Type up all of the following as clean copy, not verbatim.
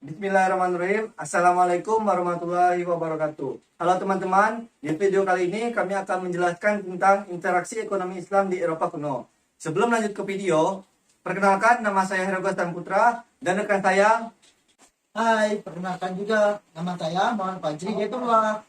Bismillahirrahmanirrahim. Assalamualaikum warahmatullahi wabarakatuh. Halo teman-teman, di video kali ini kami akan menjelaskan tentang interaksi ekonomi Islam di Eropa kuno. Sebelum lanjut ke video, perkenalkan nama saya Herogo Putra dan rekan saya. Hai, perkenalkan juga nama saya Muhammad Fajri Gaitullah.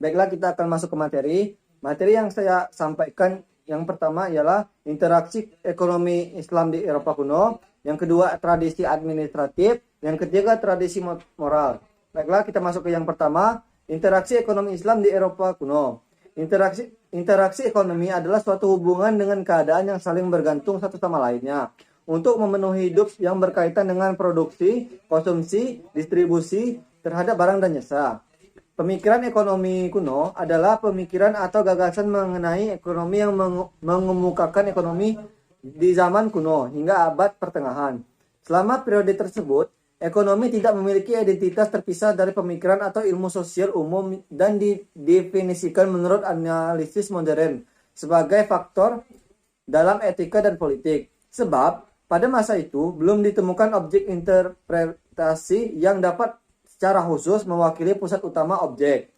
Baiklah, kita akan masuk ke materi. Materi yang saya sampaikan yang pertama ialah interaksi ekonomi Islam di Eropa kuno. Yang kedua, tradisi administratif. Yang ketiga, tradisi moral. Baiklah, kita masuk ke yang pertama, interaksi ekonomi Islam di Eropa kuno. Interaksi ekonomi adalah suatu hubungan dengan keadaan yang saling bergantung satu sama lainnya untuk memenuhi hidup yang berkaitan dengan produksi, konsumsi, distribusi terhadap barang dan jasa. Pemikiran ekonomi kuno adalah pemikiran atau gagasan mengenai ekonomi yang mengemukakan ekonomi di zaman kuno hingga abad pertengahan. Selama periode tersebut, ekonomi tidak memiliki identitas terpisah dari pemikiran atau ilmu sosial umum dan didefinisikan menurut analisis modern sebagai faktor dalam etika dan politik. Sebab, pada masa itu belum ditemukan objek interpretasi yang dapat secara khusus mewakili pusat utama objek.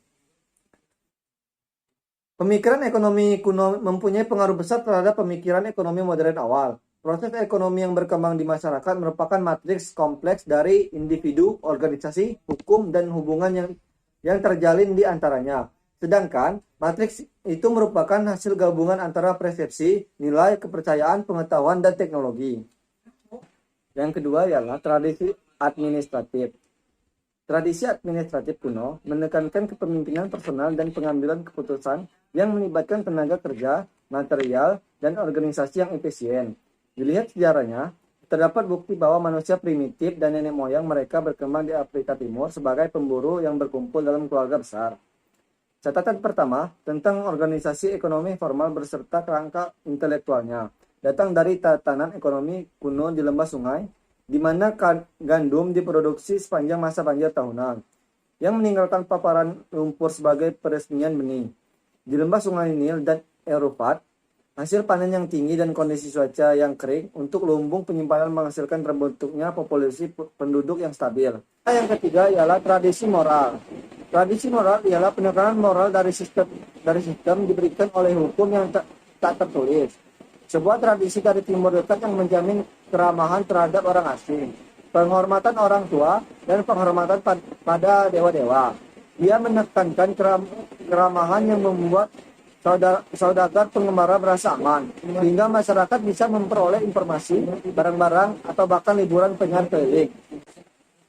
Pemikiran ekonomi kuno mempunyai pengaruh besar terhadap pemikiran ekonomi modern awal. Proses ekonomi yang berkembang di masyarakat merupakan matriks kompleks dari individu, organisasi, hukum, dan hubungan yang terjalin di antaranya. Sedangkan matriks itu merupakan hasil gabungan antara persepsi, nilai, kepercayaan, pengetahuan, dan teknologi. Yang kedua ialah tradisi administratif. Tradisi administratif kuno menekankan kepemimpinan personal dan pengambilan keputusan yang melibatkan tenaga kerja, material, dan organisasi yang efisien. Dilihat sejarahnya, terdapat bukti bahwa manusia primitif dan nenek moyang mereka berkembang di Afrika Timur sebagai pemburu yang berkumpul dalam keluarga besar. Catatan pertama tentang organisasi ekonomi formal beserta kerangka intelektualnya datang dari tatanan ekonomi kuno di lembah sungai, di mana gandum diproduksi sepanjang masa banjir tahunan, yang meninggalkan paparan lumpur sebagai peresmian benih. Di lembah sungai Nil dan Eufrat, hasil panen yang tinggi dan kondisi cuaca yang kering untuk lumbung penyimpanan menghasilkan terbentuknya populasi penduduk yang stabil. Yang ketiga ialah tradisi moral. Tradisi moral ialah penekanan moral dari sistem diberikan oleh hukum yang tak tertulis. Sebuah tradisi dari Timur Dekat yang menjamin keramahan terhadap orang asing, penghormatan orang tua, dan penghormatan pada dewa-dewa. Dia menekankan keramahan yang membuat saudagar pengembara merasa aman, sehingga masyarakat bisa memperoleh informasi, barang-barang, atau bahkan liburan penyiar keliling.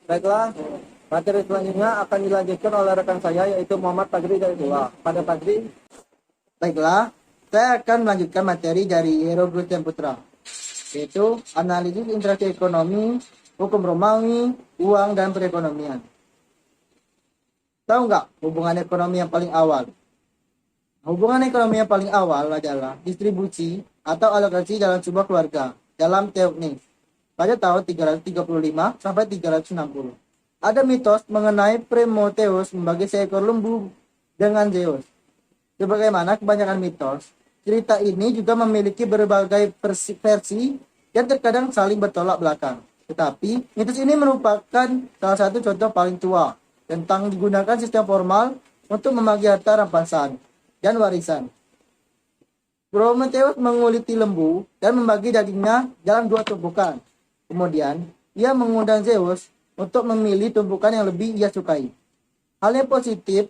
Baiklah, materi selanjutnya akan dilanjutkan oleh rekan saya yaitu Muhammad Fajri Gaitullah. Pada Fajri. Baiklah, saya akan melanjutkan materi dari Herogo Putra, yaitu analisis interaksi ekonomi, hukum Romawi, uang, dan perekonomian. Tahu nggak hubungan ekonomi yang paling awal? Hubungan ekonomi yang paling awal adalah distribusi atau alokasi dalam sebuah keluarga dalam teoknis pada tahun 335 sampai 360. Ada mitos mengenai Prometheus membagi seekor lembu dengan Zeus. Sebagaimana kebanyakan mitos, cerita ini juga memiliki berbagai versi yang terkadang saling bertolak belakang. Tetapi mitos ini merupakan salah satu contoh paling tua tentang digunakan sistem formal untuk membagi harta rampasan dan warisan. Prometheus menguliti lembu dan membagi dagingnya dalam dua tumpukan. Kemudian, ia mengundang Zeus untuk memilih tumpukan yang lebih ia sukai. Hal yang positif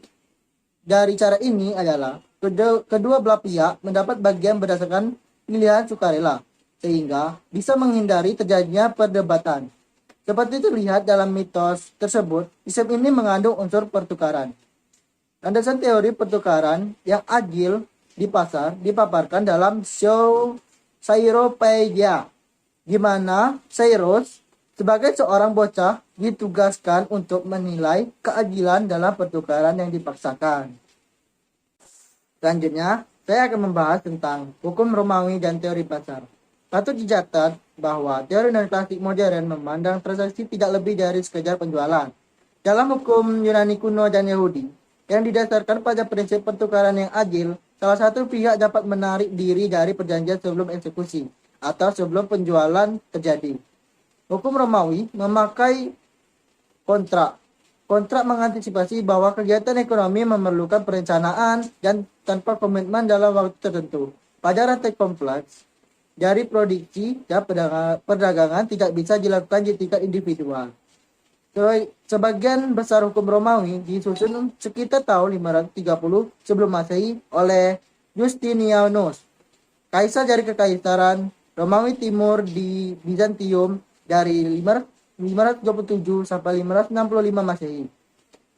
dari cara ini adalah kedua belah pihak mendapat bagian berdasarkan pilihan sukarela, sehingga bisa menghindari terjadinya perdebatan. Seperti terlihat dalam mitos tersebut, sistem ini mengandung unsur pertukaran. Landasan teori pertukaran yang adil di pasar dipaparkan dalam show Cyropedia, di mana Cyrus sebagai seorang bocah ditugaskan untuk menilai keadilan dalam pertukaran yang dipaksakan. Selanjutnya, saya akan membahas tentang hukum Romawi dan teori pasar. Patut dicatat bahwa teori dan klasik modern memandang transaksi tidak lebih dari sekedar penjualan. Dalam hukum Yunani kuno dan Yahudi, yang didasarkan pada prinsip pertukaran yang adil, salah satu pihak dapat menarik diri dari perjanjian sebelum eksekusi atau sebelum penjualan terjadi. Hukum Romawi memakai kontrak. Kontrak mengantisipasi bahwa kegiatan ekonomi memerlukan perencanaan dan tanpa komitmen dalam waktu tertentu. Pada rantai kompleks, dari produksi dan perdagangan tidak bisa dilakukan di tingkat individual. Sebagian besar hukum Romawi disusun sekitar tahun 530 sebelum Masehi oleh Justinianus, kaisar dari Kekaisaran Romawi Timur di Bizantium dari 527 sampai 565 Masehi.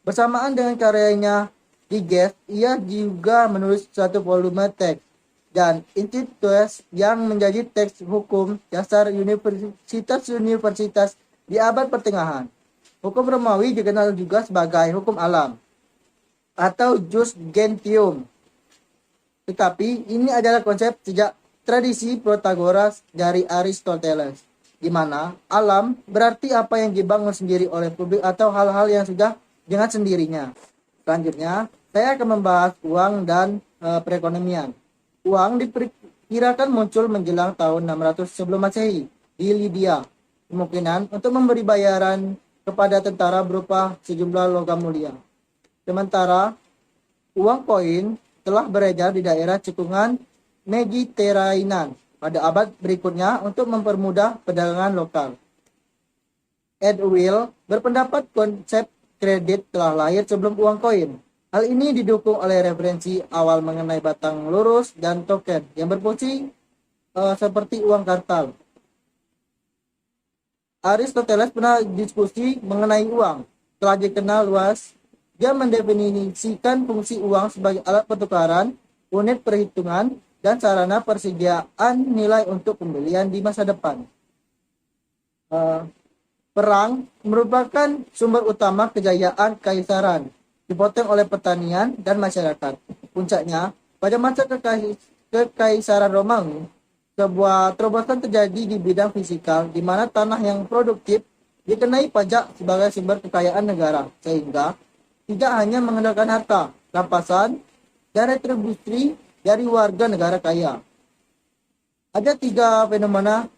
Bersamaan dengan karyanya Diges, ia juga menulis suatu volume teks dan Institutes yang menjadi teks hukum dasar universitas-universitas di abad pertengahan. Hukum Romawi dikenal juga sebagai hukum alam atau jus gentium. Tetapi ini adalah konsep sejak tradisi Protagoras dari Aristoteles, di mana alam berarti apa yang dibangun sendiri oleh publik atau hal-hal yang sudah dengan sendirinya. Selanjutnya, saya akan membahas uang dan perekonomian. Uang diperkirakan muncul menjelang tahun 600 sebelum Masehi di Lydia, kemungkinan untuk memberi bayaran kepada tentara berupa sejumlah logam mulia. Sementara uang koin telah beredar di daerah cekungan Mediterranean pada abad berikutnya untuk mempermudah perdagangan lokal. Edwill berpendapat konsep kredit telah lahir sebelum uang koin. Hal ini didukung oleh referensi awal mengenai batang lurus dan token yang berfungsi seperti uang kartal. Aristoteles pernah diskusi mengenai uang. Telah dikenal luas, dia mendefinisikan fungsi uang sebagai alat pertukaran, unit perhitungan, dan sarana persediaan nilai untuk pembelian di masa depan. Perang merupakan sumber utama kejayaan kekaisaran, dipotong oleh pertanian dan masyarakat. Puncaknya, pada masa kekaisaran Romawi, sebuah terobosan terjadi di bidang fisikal, di mana tanah yang produktif dikenai pajak sebagai sumber kekayaan negara, sehingga tidak hanya mengandalkan harta, rampasan, dan retribusi dari warga negara kaya. Ada 3 fenomena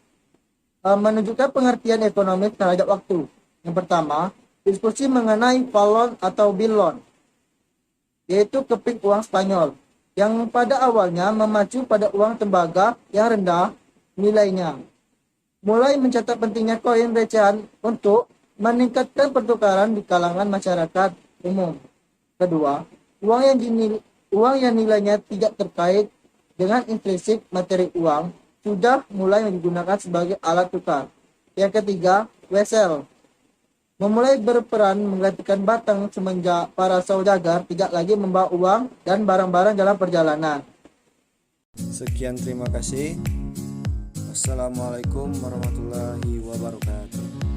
menunjukkan pengertian ekonomi terhadap waktu. Yang pertama, diskusi mengenai falon atau bilon, yaitu keping uang Spanyol, yang pada awalnya memacu pada uang tembaga yang rendah nilainya. Mulai mencatat pentingnya koin recehan untuk meningkatkan pertukaran di kalangan masyarakat umum. Kedua, uang yang nilainya tidak terkait dengan intrinsik materi uang sudah mulai digunakan sebagai alat tukar. Yang ketiga, wesel memulai berperan menggantikan batang semenjak para saudagar tidak lagi membawa uang dan barang-barang dalam perjalanan. Sekian, terima kasih. Wassalamualaikum warahmatullahi wabarakatuh.